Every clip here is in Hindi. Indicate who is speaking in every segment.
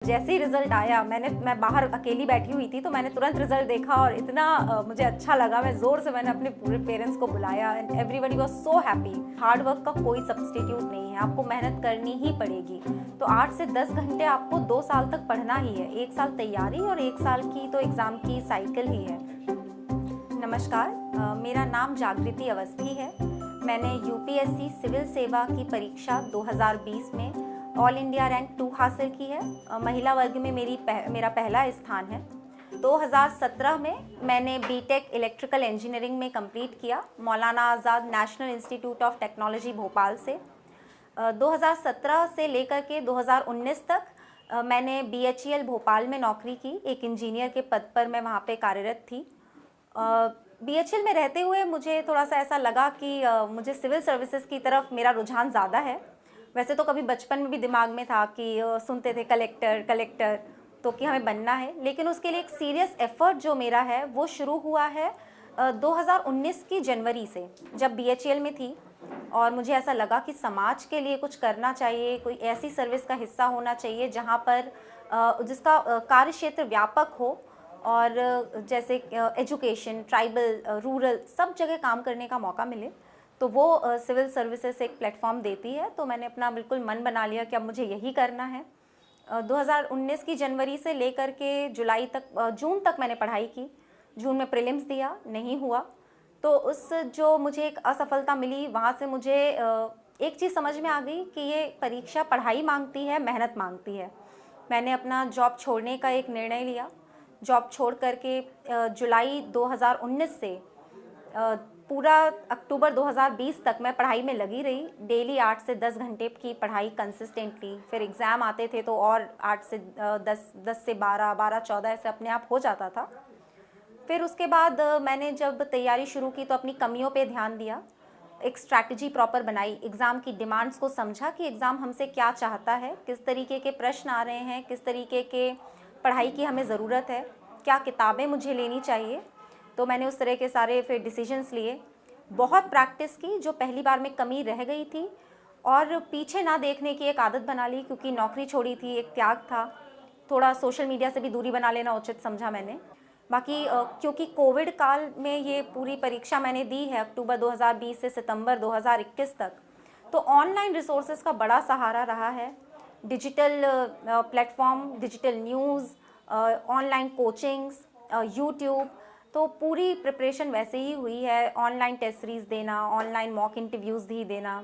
Speaker 1: जैसे ही रिजल्ट आया मैं बाहर अकेली बैठी हुई थी, तो मैंने तुरंत रिजल्ट देखा और इतना मुझे अच्छा लगा। मैं ज़ोर से मैंने अपने पूरे पेरेंट्स को बुलाया and everybody was so happy. Hard work का कोई सब्स्टिट्यूट नहीं है, आपको मेहनत करनी ही पड़ेगी। तो 8 से 10 घंटे आपको 2 साल तक पढ़ना ही है। 1 साल तैयारी और 1 साल की तो एग्ज़ाम की साइकिल ही है। नमस्कार, मेरा नाम जागृति अवस्थी है। मैंने यूपीएससी सिविल सेवा की परीक्षा 2020 में ऑल इंडिया रैंक 2 हासिल की है। महिला वर्ग में मेरा पहला स्थान है। 2017 में मैंने बीटेक इलेक्ट्रिकल इंजीनियरिंग में कंप्लीट किया Maulana Azad national institute of technology Bhopal से। 2017 से लेकर के 2019 तक मैंने बीएचईएल भोपाल में नौकरी की। एक इंजीनियर के पद पर मैं वहाँ पे कार्यरत थी। बीएचईएल में रहते हुए मुझे थोड़ा सा ऐसा लगा कि मुझे सिविल सर्विसेज की तरफ मेरा रुझान ज़्यादा है। वैसे तो कभी बचपन में भी दिमाग में था कि सुनते थे कलेक्टर तो कि हमें बनना है, लेकिन उसके लिए एक सीरियस एफर्ट जो मेरा है वो शुरू हुआ है 2019 की जनवरी से, जब बीएचईएल में थी। और मुझे ऐसा लगा कि समाज के लिए कुछ करना चाहिए, कोई ऐसी सर्विस का हिस्सा होना चाहिए जहाँ पर जिसका कार्य क्षेत्र व्यापक हो और जैसे एजुकेशन, ट्राइबल, रूरल सब जगह काम करने का मौका मिले। तो वो सिविल सर्विसेज एक प्लेटफॉर्म देती है। तो मैंने अपना बिल्कुल मन बना लिया कि अब मुझे यही करना है। 2019 की जनवरी से लेकर के जून तक मैंने पढ़ाई की। जून में प्रीलिम्स दिया, नहीं हुआ। तो जो मुझे एक असफलता मिली, वहाँ से मुझे एक चीज़ समझ में आ गई कि ये परीक्षा पढ़ाई मांगती है, मेहनत मांगती है। मैंने अपना जॉब छोड़ने का एक निर्णय लिया। जॉब छोड़ करके जुलाई 2019 से पूरा अक्टूबर 2020 तक मैं पढ़ाई में लगी रही। डेली 8 से 10 घंटे की पढ़ाई कंसिस्टेंटली। फिर एग्ज़ाम आते थे तो और 8 से 10 से 12, 14 ऐसे अपने आप हो जाता था। फिर उसके बाद मैंने जब तैयारी शुरू की तो अपनी कमियों पे ध्यान दिया, एक स्ट्रैटेजी प्रॉपर बनाई, एग्ज़ाम की डिमांड्स को समझा कि एग्ज़ाम हमसे क्या चाहता है, किस तरीके के प्रश्न आ रहे हैं, किस तरीके के पढ़ाई की हमें ज़रूरत है, क्या किताबें मुझे लेनी चाहिए। तो मैंने उस तरह के सारे फिर डिसीजंस लिए। बहुत प्रैक्टिस की, जो पहली बार में कमी रह गई थी, और पीछे ना देखने की एक आदत बना ली, क्योंकि नौकरी छोड़ी थी, एक त्याग था। थोड़ा सोशल मीडिया से भी दूरी बना लेना उचित समझा मैंने। बाकी क्योंकि कोविड काल में ये पूरी परीक्षा मैंने दी है अक्टूबर 2020 से सितंबर 2021 तक, तो ऑनलाइन रिसोर्सेज का बड़ा सहारा रहा है। Digital platform, digital news, online coachings, YouTube, तो पूरी प्रिपरेशन वैसे ही हुई है। ऑनलाइन टेस्ट सीरीज़ देना, ऑनलाइन मॉक इंटरव्यूज़ भी देना।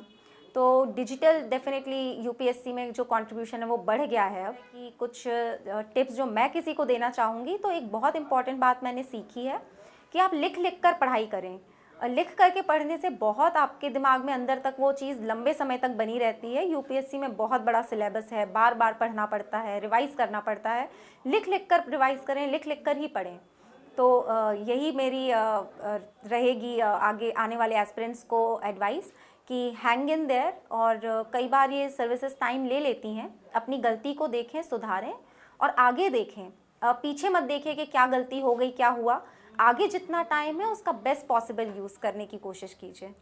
Speaker 1: तो डिजिटल डेफिनेटली यूपीएससी में जो कंट्रीब्यूशन है वो बढ़ गया है। अब कि कुछ टिप्स जो मैं किसी को देना चाहूँगी, तो एक बहुत इंपॉर्टेंट बात मैंने सीखी है कि आप लिख कर पढ़ाई करें। लिख करके पढ़ने से बहुत आपके दिमाग में अंदर तक वो चीज़ लंबे समय तक बनी रहती है। यूपीएससी में बहुत बड़ा सिलेबस है, बार बार पढ़ना पड़ता है, रिवाइज़ करना पड़ता है। लिख कर रिवाइज़ करें, लिख कर ही पढ़ें। तो यही मेरी रहेगी आगे आने वाले एस्पिरेंट्स को एडवाइस कि हैंग इन देयर। और कई बार ये सर्विसेज टाइम ले लेती हैं। अपनी गलती को देखें, सुधारें और आगे देखें। पीछे मत देखिए कि क्या गलती हो गई, क्या हुआ। आगे जितना टाइम है उसका बेस्ट पॉसिबल यूज़ करने की कोशिश कीजिए।